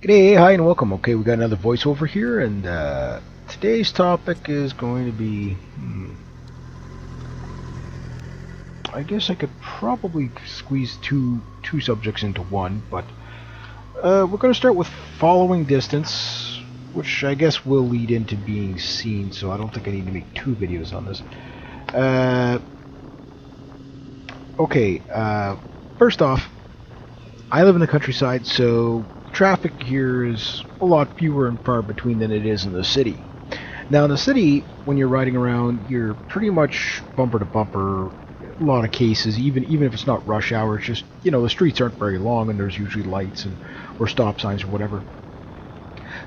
G'day, hi, and welcome. Okay, we got another voiceover here, and today's topic is going to be. I guess I could probably squeeze two subjects into one, but we're going to start with following distance, which I guess will lead into being seen. So I don't think I need to make two videos on this. Uh, okay, first off, I live in the countryside, so traffic here is a lot fewer and far between than it is in the city. Now, in the city, when you're riding around, you're pretty much bumper to bumper. A lot of cases, even if it's not rush hour, it's just the streets aren't very long, and there's usually lights and or stop signs or whatever.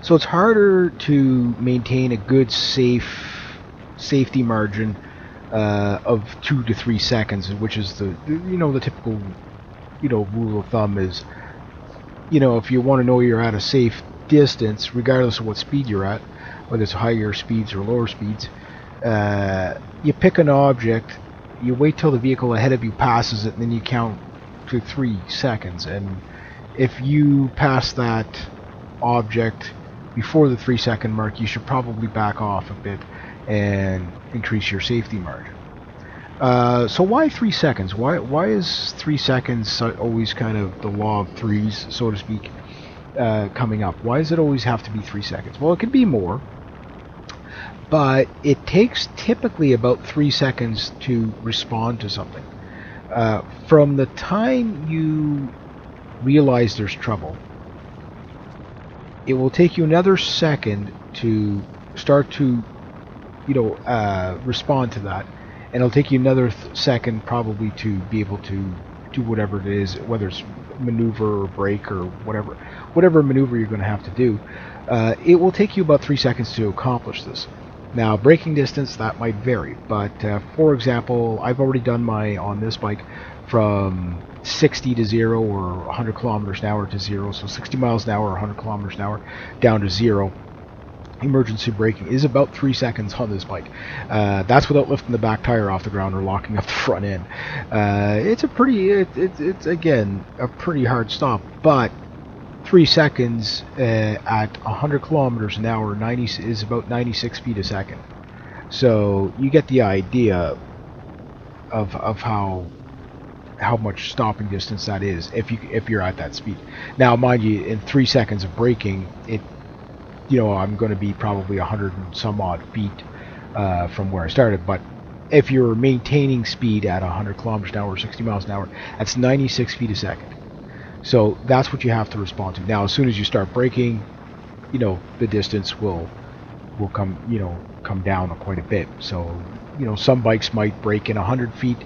So it's harder to maintain a good safety margin of 2 to 3 seconds, which is the typical rule of thumb is if you want to know you're at a safe distance, regardless of what speed you're at, whether it's higher speeds or lower speeds, you pick an object, you wait till the vehicle ahead of you passes it, and then you count to 3 seconds. And if you pass that object before the 3 second mark, you should probably back off a bit and increase your safety margin. So why 3 seconds? Why is 3 seconds always kind of the law of threes, so to speak, coming up? Why does it always have to be 3 seconds? Well, it could be more, but it takes typically about 3 seconds to respond to something. From the time you realize there's trouble, it will take you another second to start to, respond to that, and it'll take you another second probably to be able to do whatever it is, whether it's maneuver or brake or whatever maneuver you're going to have to do. It will take you about 3 seconds to accomplish this. Now, braking distance, that might vary, but for example, I've already done on this bike from 60 to 0 or 100 kilometers an hour to 0, so 60 miles an hour or 100 kilometers an hour down to 0. Emergency braking is about 3 seconds on this bike. That's without lifting the back tire off the ground or locking up the front end. It's again a pretty hard stop, but 3 seconds at 100 kilometers an hour 90 is about 96 feet a second. So you get the idea of how much stopping distance that is if you're at that speed. Now, mind you, in 3 seconds of braking, I'm going to be probably 100 and some odd feet from where I started. But if you're maintaining speed at 100 kilometers an hour or 60 miles an hour, that's 96 feet a second. So that's what you have to respond to. Now, as soon as you start braking, the distance will come down quite a bit. So, some bikes might brake in 100 feet,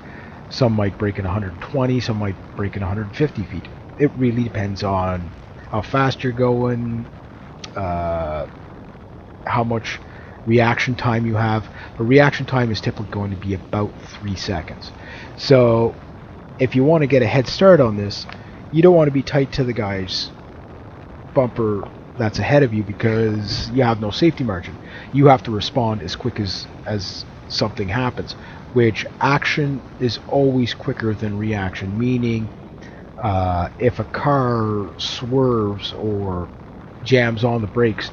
some might brake in 120, some might brake in 150 feet. It really depends on how fast you're going, how much reaction time you have. But reaction time is typically going to be about 3 seconds. So if you want to get a head start on this, you don't want to be tight to the guy's bumper that's ahead of you because you have no safety margin. You have to respond as quick as something happens, which action is always quicker than reaction, meaning if a car swerves or jams on the brakes,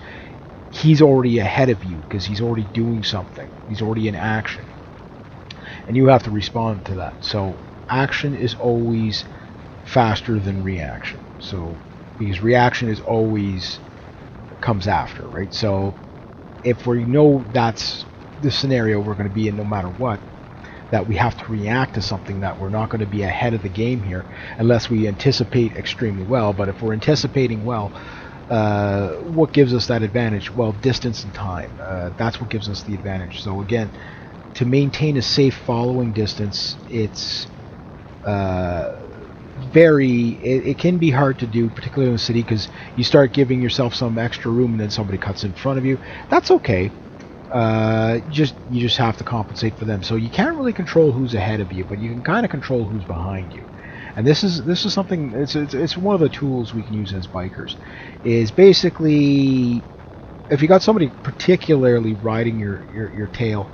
he's already ahead of you because he's already doing something. He's already in action. And you have to respond to that. So action is always faster than reaction. So because reaction is always comes after, right? So if we know that's the scenario we're going to be in no matter what, that we have to react to something, that we're not going to be ahead of the game here unless we anticipate extremely well. But if we're anticipating well, what gives us that advantage? Well, distance and time. That's what gives us the advantage. So again, to maintain a safe following distance, it's it can be hard to do, particularly in the city, because you start giving yourself some extra room and then somebody cuts in front of you. That's okay. You just have to compensate for them. So you can't really control who's ahead of you, but you can kind of control who's behind you. And this is something. It's one of the tools we can use as bikers. Is basically if you got somebody particularly riding your tail,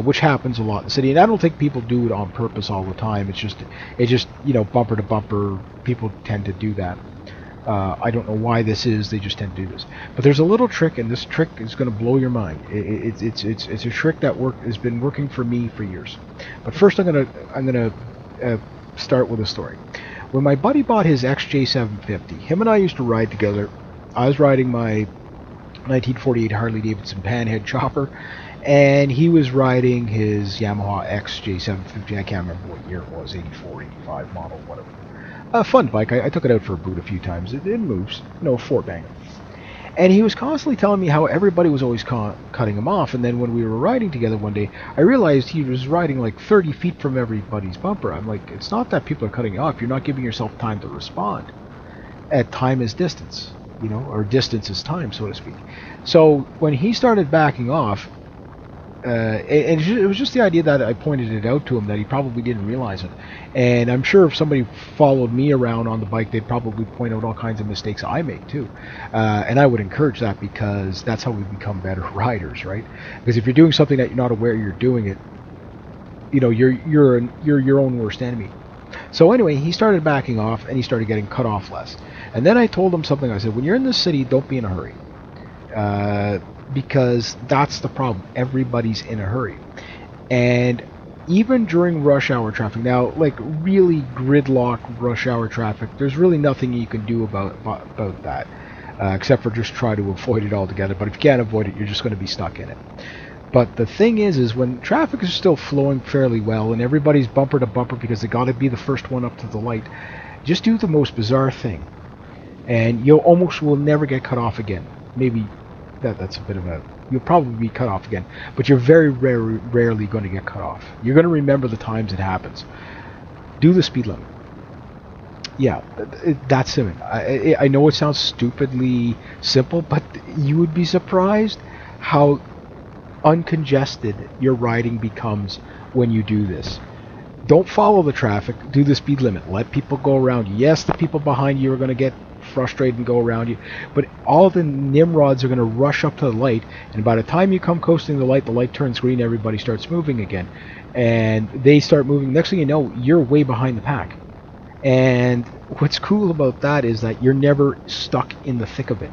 which happens a lot in the city, and I don't think people do it on purpose all the time. It's just bumper to bumper. People tend to do that. I don't know why this is. They just tend to do this. But there's a little trick, and this trick is going to blow your mind. It's a trick that has been working for me for years. But first, I'm gonna start with a story. When my buddy bought his XJ750, him and I used to ride together. I was riding my 1948 Harley Davidson Panhead chopper, and he was riding his Yamaha XJ750. I can't remember what year it was, 84, 85 model, whatever. A fun bike. I took it out for a boot a few times. It moves. No, four banger. And he was constantly telling me how everybody was always cutting him off. And then when we were riding together one day, I realized he was riding like 30 feet from everybody's bumper. I'm like, it's not that people are cutting you off. You're not giving yourself time to respond. At time is distance, or distance is time, so to speak. So when he started backing off, and it was just the idea that I pointed it out to him that he probably didn't realize it. And I'm sure if somebody followed me around on the bike, they'd probably point out all kinds of mistakes I make too. And I would encourage that, because that's how we become better riders, right? Because if you're doing something that you're not aware you're doing it, you're your own worst enemy. So anyway, he started backing off, and he started getting cut off less. And then I told him something. I said, when you're in the city, don't be in a hurry. Because that's the problem. Everybody's in a hurry. And even during rush hour traffic, now, like really gridlock rush hour traffic, there's really nothing you can do about that, except for just try to avoid it altogether. But if you can't avoid it, you're just going to be stuck in it. But the thing is when traffic is still flowing fairly well, and everybody's bumper to bumper because they got to be the first one up to the light, just do the most bizarre thing, and you almost will never get cut off again. Maybe that's a bit of a... You'll probably be cut off again, but you're very rarely going to get cut off. You're going to remember the times it happens. Do the speed limit. Yeah, that's it. I know it sounds stupidly simple, but you would be surprised how uncongested your riding becomes when you do this. Don't follow the traffic. Do the speed limit. Let people go around you. Yes, the people behind you are going to get frustrated and go around you, but all the nimrods are going to rush up to the light, and by the time you come coasting the light turns green, everybody starts moving again, and they start moving. Next thing you know, you're way behind the pack. And what's cool about that is that you're never stuck in the thick of it.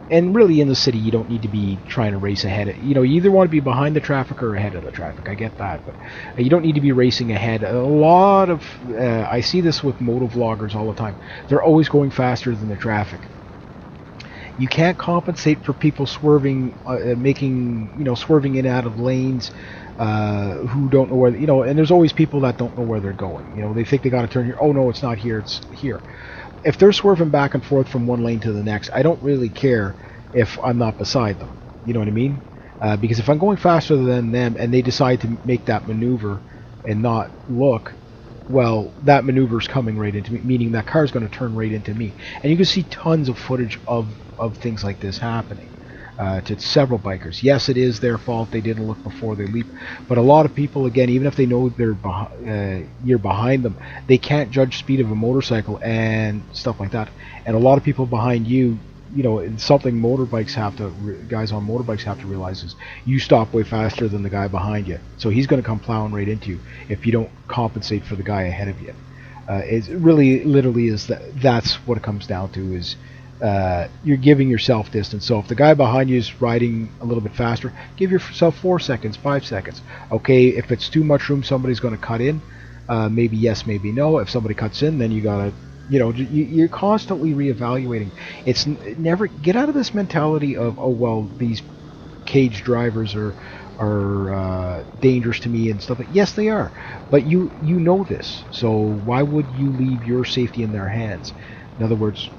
And really, in the city, you don't need to be trying to race ahead. You either want to be behind the traffic or ahead of the traffic. I get that, but you don't need to be racing ahead. A lot of I see this with motovloggers all the time. They're always going faster than the traffic. You can't compensate for people swerving, swerving in and out of lanes, who don't know where. And there's always people that don't know where they're going. They think they got to turn here. Oh no, it's not here. It's here. If they're swerving back and forth from one lane to the next, I don't really care if I'm not beside them. You know what I mean? Because if I'm going faster than them and they decide to make that maneuver and not look, well, that maneuver's coming right into me, meaning that car's going to turn right into me. And you can see tons of footage of things like this happening to several bikers. Yes, it is their fault. They didn't look before they leap. But a lot of people, again, even if they know you're behind them, they can't judge speed of a motorcycle and stuff like that. And a lot of people behind you, something guys on motorbikes have to realize is you stop way faster than the guy behind you. So he's going to come plowing right into you if you don't compensate for the guy ahead of you. It really, literally is that's what it comes down to is you're giving yourself distance. So if the guy behind you is riding a little bit faster, give yourself 4 seconds, 5 seconds. Okay, if it's too much room, somebody's going to cut in. Maybe yes, maybe no. If somebody cuts in, then you got to, you're constantly reevaluating. It's never, get out of this mentality of, oh, well, these cage drivers are dangerous to me and stuff. Yes, they are. But you know this. So why would you leave your safety in their hands? In other words,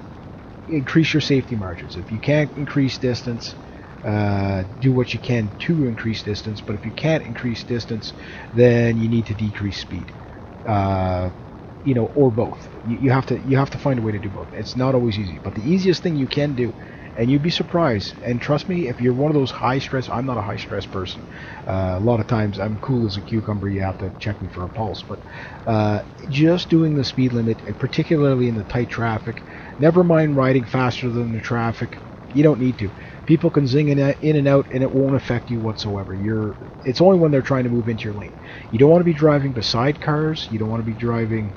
increase your safety margins. If you can't increase distance, do what you can to increase distance. But if you can't increase distance, then you need to decrease speed. Or both. You have to find a way to do both. It's not always easy, but the easiest thing you can do, and you'd be surprised. And trust me, if you're one of those high stress, I'm not a high stress person. A lot of times I'm cool as a cucumber. You have to check me for a pulse. But just doing the speed limit, and particularly in the tight traffic. Never mind riding faster than the traffic. You don't need to. People can zing in and out, and it won't affect you whatsoever. It's only when they're trying to move into your lane. You don't want to be driving beside cars. You don't want to be driving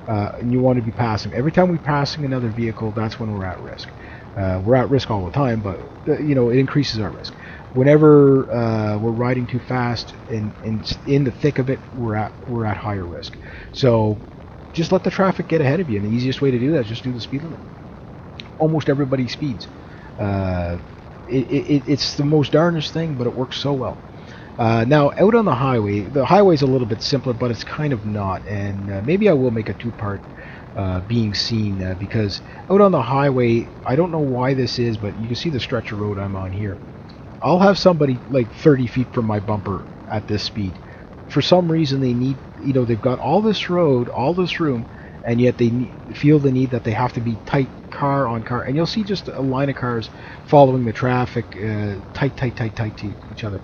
and you want to be passing. Every time we're passing another vehicle, that's when we're at risk. We're at risk all the time, but it increases our risk. Whenever we're riding too fast and in the thick of it, we're at higher risk. So just let the traffic get ahead of you, and the easiest way to do that is just do the speed limit. Almost everybody speeds. It's the most darnest thing, but it works so well. Now, out on the highway's a little bit simpler, but it's kind of not. And maybe I will make a two-part being seen, because out on the highway, I don't know why this is, but you can see the stretch of road I'm on here. I'll have somebody like 30 feet from my bumper at this speed. For some reason, they need, they've got all this road, all this room, and yet they feel the need that they have to be tight car on car. And you'll see just a line of cars following the traffic, tight to each other.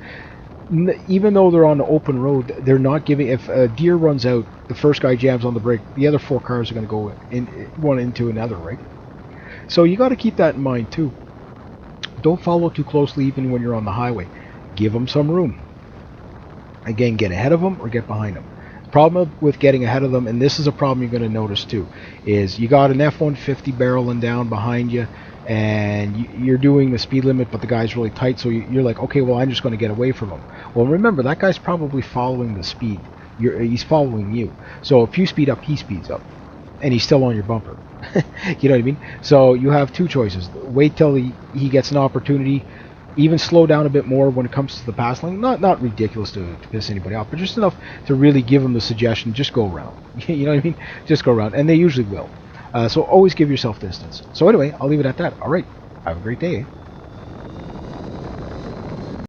Even though they're on the open road, they're not giving. If a deer runs out, the first guy jams on the brake, the other four cars are going to go in one into another, right? So you got to keep that in mind too. Don't follow too closely even when you're on the highway. Give them some room. Again, get ahead of them or get behind them. The problem with getting ahead of them, and this is a problem you're going to notice too, is you got an F-150 barreling down behind you, and you're doing the speed limit, but the guy's really tight, so you're like, okay, well, I'm just going to get away from him. Well, remember, that guy's probably following the speed. He's following you. So if you speed up, he speeds up, and he's still on your bumper. You know what I mean? So you have two choices. Wait till he gets an opportunity, even slow down a bit more when it comes to the pass lane. Not ridiculous to piss anybody off, but just enough to really give them the suggestion, just go around. You know what I mean? Just go around, and they usually will. So always give yourself distance. So anyway, I'll leave it at that. All right. Have a great day.